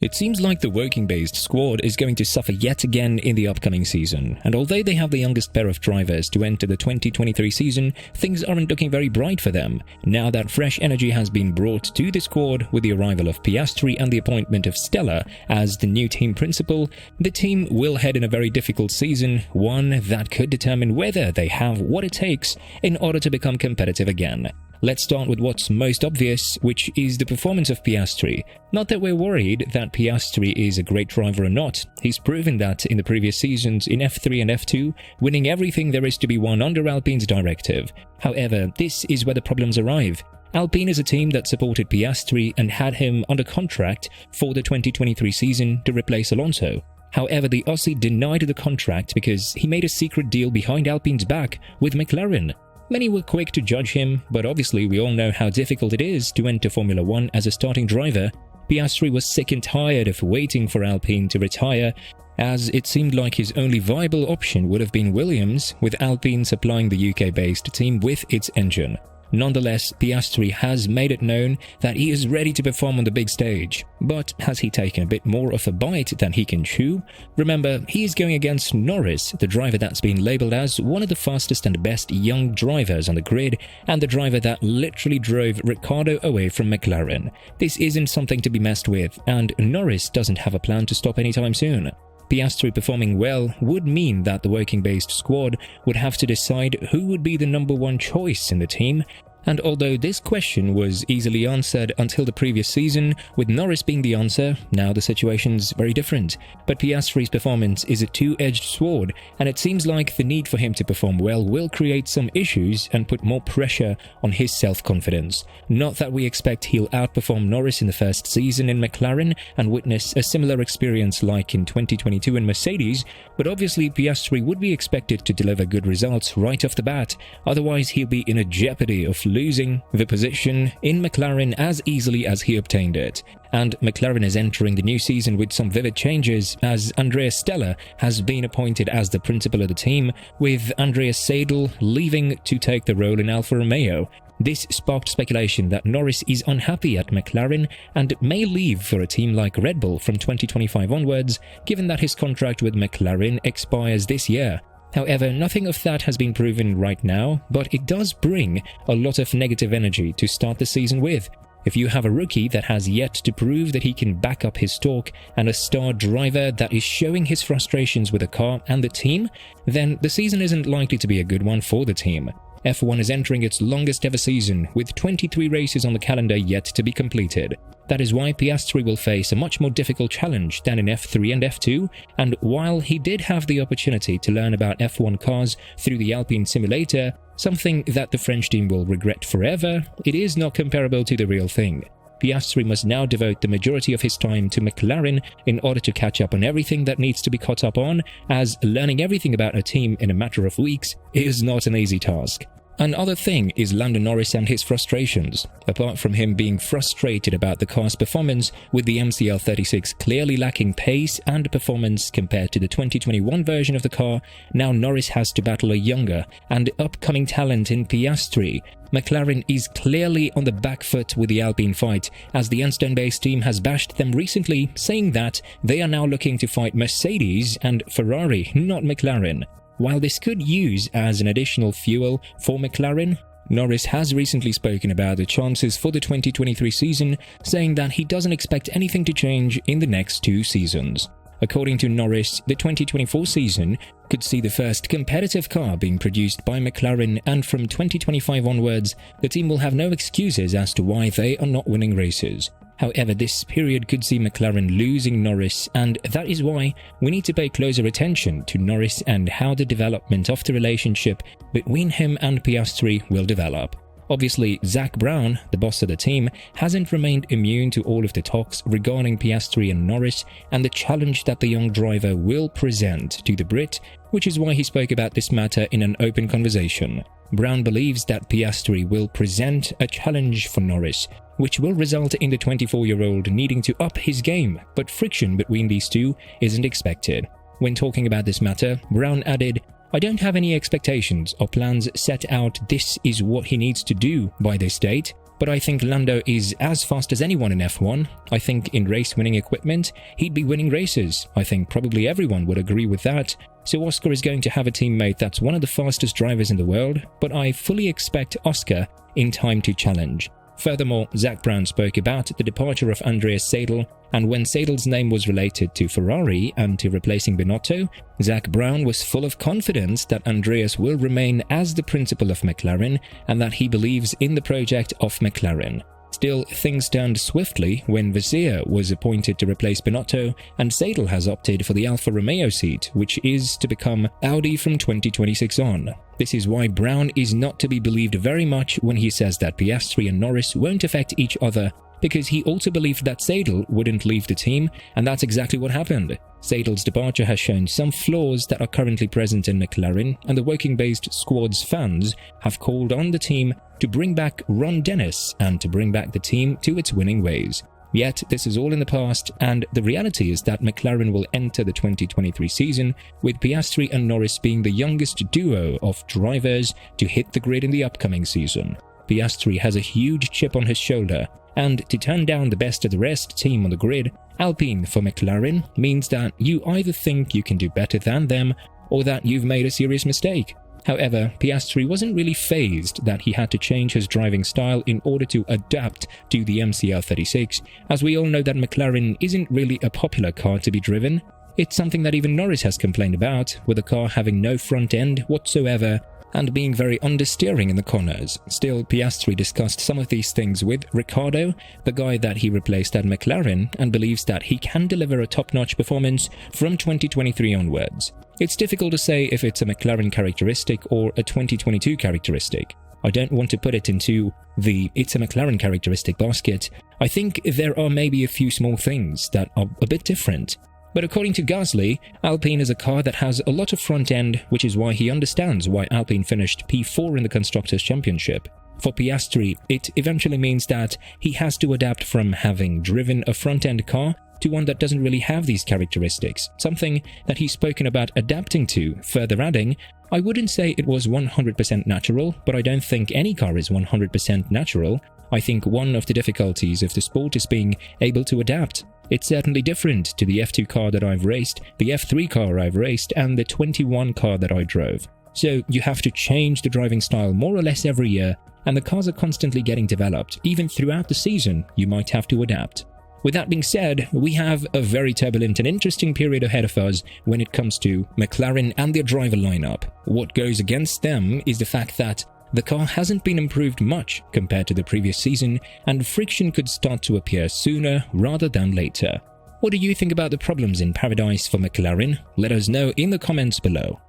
It seems like the Woking-based squad is going to suffer yet again in the upcoming season, and although they have the youngest pair of drivers to enter the 2023 season, things aren't looking very bright for them. Now that fresh energy has been brought to the squad with the arrival of Piastri and the appointment of Stella as the new team principal, the team will head in a very difficult season, one that could determine whether they have what it takes in order to become competitive again. Let's start with what's most obvious, which is the performance of Piastri. Not that we're worried that Piastri is a great driver or not. He's proven that in the previous seasons in F3 and F2, winning everything there is to be won under Alpine's directive. However, this is where the problems arrive. Alpine is a team that supported Piastri and had him under contract for the 2023 season to replace Alonso. However, the Aussie denied the contract because he made a secret deal behind Alpine's back with McLaren. Many were quick to judge him, but obviously we all know how difficult it is to enter Formula 1 as a starting driver. Piastri was sick and tired of waiting for Alpine to retire, as it seemed like his only viable option would have been Williams, with Alpine supplying the UK-based team with its engine. Nonetheless, Piastri has made it known that he is ready to perform on the big stage. But has he taken a bit more of a bite than he can chew? Remember, he is going against Norris, the driver that's been labelled as one of the fastest and best young drivers on the grid, and the driver that literally drove Ricciardo away from McLaren. This isn't something to be messed with, and Norris doesn't have a plan to stop anytime soon. Piastri performing well would mean that the Woking-based squad would have to decide who would be the number one choice in the team, and although this question was easily answered until the previous season, with Norris being the answer, now the situation's very different. But Piastri's performance is a two-edged sword, and it seems like the need for him to perform well will create some issues and put more pressure on his self-confidence. Not that we expect he'll outperform Norris in the first season in McLaren and witness a similar experience like in 2022 in Mercedes, but obviously Piastri would be expected to deliver good results right off the bat, otherwise he'll be in a jeopardy of losing the position in McLaren as easily as he obtained it. And McLaren is entering the new season with some vivid changes, as Stella has been appointed as the principal of the team, with Andreas Seidl leaving to take the role in Alfa Romeo. This sparked speculation that Norris is unhappy at McLaren and may leave for a team like Red Bull from 2025 onwards, given that his contract with McLaren expires this year. However, nothing of that has been proven right now, but it does bring a lot of negative energy to start the season with. If you have a rookie that has yet to prove that he can back up his talk and a star driver that is showing his frustrations with the car and the team, then the season isn't likely to be a good one for the team. F1 is entering its longest ever season, with 23 races on the calendar yet to be completed. That is why Piastri will face a much more difficult challenge than in F3 and F2, and while he did have the opportunity to learn about F1 cars through the Alpine simulator, something that the French team will regret forever, it is not comparable to the real thing. Piastri must now devote the majority of his time to McLaren in order to catch up on everything that needs to be caught up on, as learning everything about a team in a matter of weeks is not an easy task. Another thing is Lando Norris and his frustrations. Apart from him being frustrated about the car's performance, with the MCL36 clearly lacking pace and performance compared to the 2021 version of the car, now Norris has to battle a younger and upcoming talent in Piastri. McLaren is clearly on the back foot with the Alpine fight, as the Enstone-based team has bashed them recently, saying that they are now looking to fight Mercedes and Ferrari, not McLaren. While this could use as an additional fuel for McLaren, Norris has recently spoken about the chances for the 2023 season, saying that he doesn't expect anything to change in the next 2 seasons. According to Norris, the 2024 season could see the first competitive car being produced by McLaren, and from 2025 onwards, the team will have no excuses as to why they are not winning races. However, this period could see McLaren losing Norris, and that is why we need to pay closer attention to Norris and how the development of the relationship between him and Piastri will develop. Obviously, Zak Brown, the boss of the team, hasn't remained immune to all of the talks regarding Piastri and Norris and the challenge that the young driver will present to the Brit, which is why he spoke about this matter in an open conversation. Brown believes that Piastri will present a challenge for Norris, which will result in the 24-year-old needing to up his game, but friction between these two isn't expected. When talking about this matter, Brown added, "I don't have any expectations or plans set out. This is what he needs to do by this date. but I think Lando is as fast as anyone in F1. I think in race-winning equipment, he'd be winning races. I think probably everyone would agree with that. So Oscar is going to have a teammate that's one of the fastest drivers in the world, but I fully expect Oscar in time to challenge. Furthermore, Zak Brown spoke about the departure of Andreas Seidl, and when Seidel's name was related to Ferrari and to replacing Binotto, Zak Brown was full of confidence that Andreas will remain as the principal of McLaren and that he believes in the project of McLaren. Still, things turned swiftly when Vasseur was appointed to replace Binotto, and Seidl has opted for the Alfa Romeo seat, which is to become Audi from 2026 on. This is why Brown is not to be believed very much when he says that Piastri and Norris won't affect each other, because he also believed that Seidl wouldn't leave the team, and that's exactly what happened. Seidl's departure has shown some flaws that are currently present in McLaren, and the working-based squad's fans have called on the team to bring back Ron Dennis and to bring back the team to its winning ways. Yet, this is all in the past, and the reality is that McLaren will enter the 2023 season with Piastri and Norris being the youngest duo of drivers to hit the grid in the upcoming season. Piastri has a huge chip on his shoulder, and to turn down the best of the rest team on the grid, Alpine for McLaren, means that you either think you can do better than them or that you've made a serious mistake. However, Piastri wasn't really fazed that he had to change his driving style in order to adapt to the MCR36, as we all know that McLaren isn't really a popular car to be driven. It's something that even Norris has complained about, with the car having no front end whatsoever and being very understeering in the corners. Still, Piastri discussed some of these things with Ricciardo, the guy that he replaced at McLaren, and believes that he can deliver a top-notch performance from 2023 onwards. It's difficult to say if it's a McLaren characteristic or a 2022 characteristic. I don't want to put it into the "it's a McLaren characteristic" basket. I think there are maybe a few small things that are a bit different. But according to Gasly, Alpine is a car that has a lot of front end, which is why he understands why Alpine finished P4 in the Constructors' Championship. For Piastri, it eventually means that he has to adapt from having driven a front-end car to one that doesn't really have these characteristics, something that he's spoken about adapting to, further adding, "I wouldn't say it was 100% natural, but I don't think any car is 100% natural. I think one of the difficulties of the sport is being able to adapt. It's certainly different to the F2 car that I've raced, the F3 car I've raced, and the 21 car that I drove. So you have to change the driving style more or less every year, and the cars are constantly getting developed. Even throughout the season, you might have to adapt." With that being said, we have a very turbulent and interesting period ahead of us when it comes to McLaren and their driver lineup. What goes against them is the fact that the car hasn't been improved much compared to the previous season, and friction could start to appear sooner rather than later. What do you think about the problems in paradise for McLaren? Let us know in the comments below.